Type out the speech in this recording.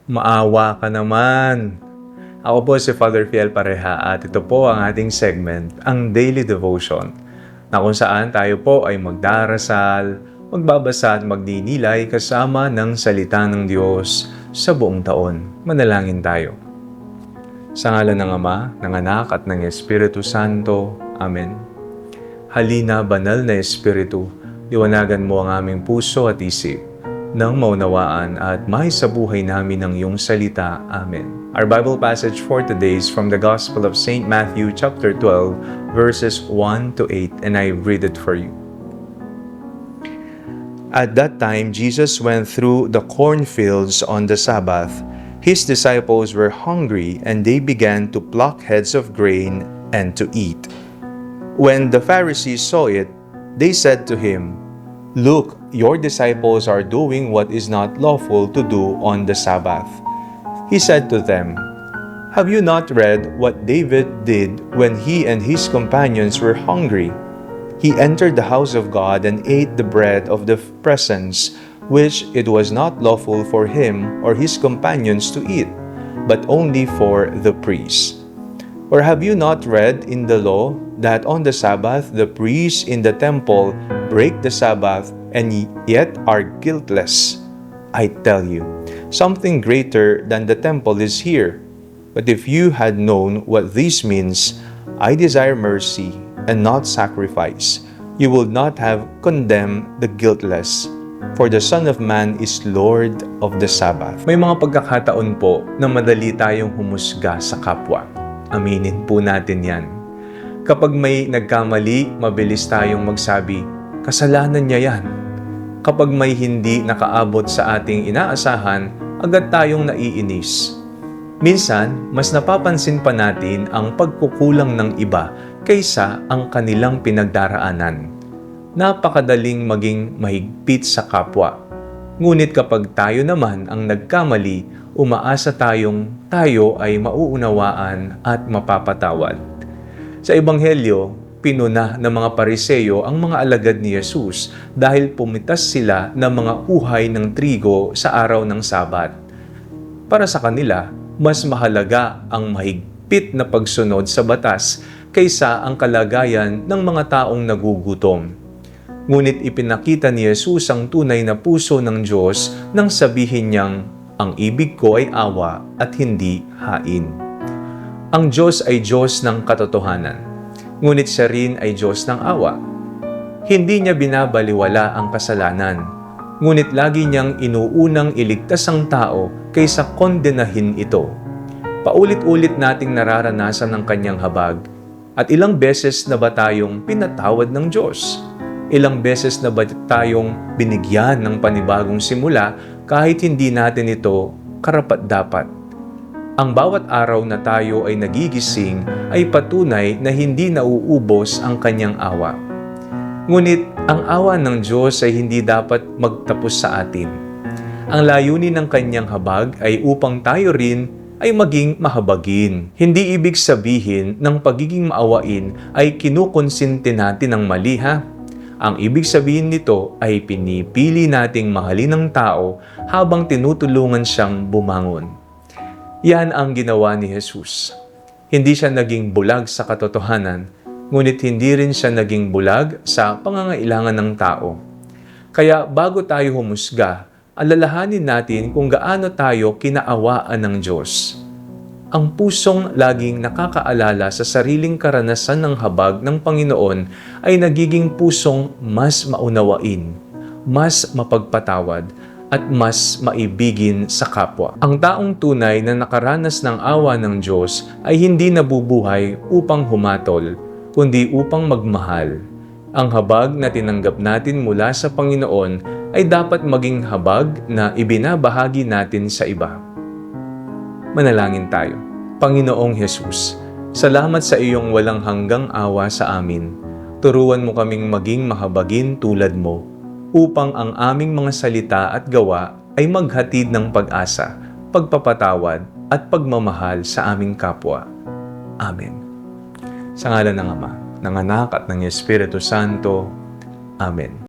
Maawa ka naman. Ako po si Father Fiel Pareha at ito po ang ating segment, ang Daily Devotion, na kung saan tayo po ay magdarasal, magbabasa at magninilay kasama ng salita ng Diyos sa buong taon. Manalangin tayo. Sa ngalan ng Ama, ng Anak at ng Espiritu Santo. Amen. Halina, banal na Espiritu, liwanagan mo ang aming puso at isip, nang maunawaan at maisabuhay namin ang iyong salita. Amen. Our Bible passage for today is from the Gospel of St. Matthew chapter 12, verses 1 to 8, and I read it for you. At that time, Jesus went through the cornfields on the Sabbath. His disciples were hungry, and they began to pluck heads of grain and to eat. When the Pharisees saw it, they said to him, "Look, your disciples are doing what is not lawful to do on the Sabbath." He said to them, "Have you not read what David did when he and his companions were hungry? He entered the house of God and ate the bread of the presence, which it was not lawful for him or his companions to eat, but only for the priests. Or have you not read in the law that on the Sabbath the priests in the temple break the Sabbath and yet are guiltless? I tell you, something greater than the temple is here. But if you had known what this means, I desire mercy and not sacrifice, you would not have condemned the guiltless. For the Son of Man is Lord of the Sabbath." May mga pagkakataon po na madali tayong humusga sa kapwa. Aminin po natin yan. Kapag may nagkamali, mabilis tayong magsabi, kasalanan niya yan. Kapag may hindi nakaabot sa ating inaasahan, agad tayong naiinis. Minsan, mas napapansin pa natin ang pagkukulang ng iba kaysa ang kanilang pinagdaraanan. Napakadaling maging mahigpit sa kapwa. Ngunit kapag tayo naman ang nagkamali, umaasa tayong tayo ay mauunawaan at mapapatawad. Sa Ebanghelyo, pinuna ng mga Pariseyo ang mga alagad ni Jesus dahil pumitas sila ng mga uhay ng trigo sa araw ng Sabat. Para sa kanila, mas mahalaga ang mahigpit na pagsunod sa batas kaysa ang kalagayan ng mga taong nagugutom. Ngunit ipinakita ni Jesus ang tunay na puso ng Diyos nang sabihin niyang, "Ang ibig ko ay awa at hindi hain." Ang Diyos ay Diyos ng katotohanan, ngunit siya rin ay Diyos ng awa. Hindi niya binabaliwala ang kasalanan, ngunit lagi niyang inuunang iligtas ang tao kaysa kondenahin ito. Paulit-ulit nating nararanasan ang kanyang habag, at ilang beses na ba tayong pinatawad ng Diyos? Ilang beses na ba tayong binigyan ng panibagong simula kahit hindi natin ito karapat-dapat? Ang bawat araw na tayo ay nagigising ay patunay na hindi nauubos ang kanyang awa. Ngunit ang awa ng Diyos ay hindi dapat magtapos sa atin. Ang layunin ng kanyang habag ay upang tayo rin ay maging mahabagin. Hindi ibig sabihin ng pagiging maawain ay kinukonsinti natin ang mali, ha? Ang ibig sabihin nito ay pinipili nating mahalin ng tao habang tinutulungan siyang bumangon. Yan ang ginawa ni Jesus. Hindi siya naging bulag sa katotohanan, ngunit hindi rin siya naging bulag sa pangangailangan ng tao. Kaya bago tayo humusga, alalahanin natin kung gaano tayo kinaawaan ng Diyos. Ang pusong laging nakakaalala sa sariling karanasan ng habag ng Panginoon ay nagiging pusong mas maunawain, mas mapagpatawad, at mas maibigin sa kapwa. Ang taong tunay na nakaranas ng awa ng Diyos ay hindi nabubuhay upang humatol, kundi upang magmahal. Ang habag na tinanggap natin mula sa Panginoon ay dapat maging habag na ibinabahagi natin sa iba. Manalangin tayo. Panginoong Hesus, salamat sa iyong walang hanggang awa sa amin. Turuan mo kaming maging mahabagin tulad mo, upang ang aming mga salita at gawa ay maghatid ng pag-asa, pagpapatawad at pagmamahal sa aming kapwa. Amen. Sa ngalan ng Ama, ng Anak at ng Espiritu Santo. Amen.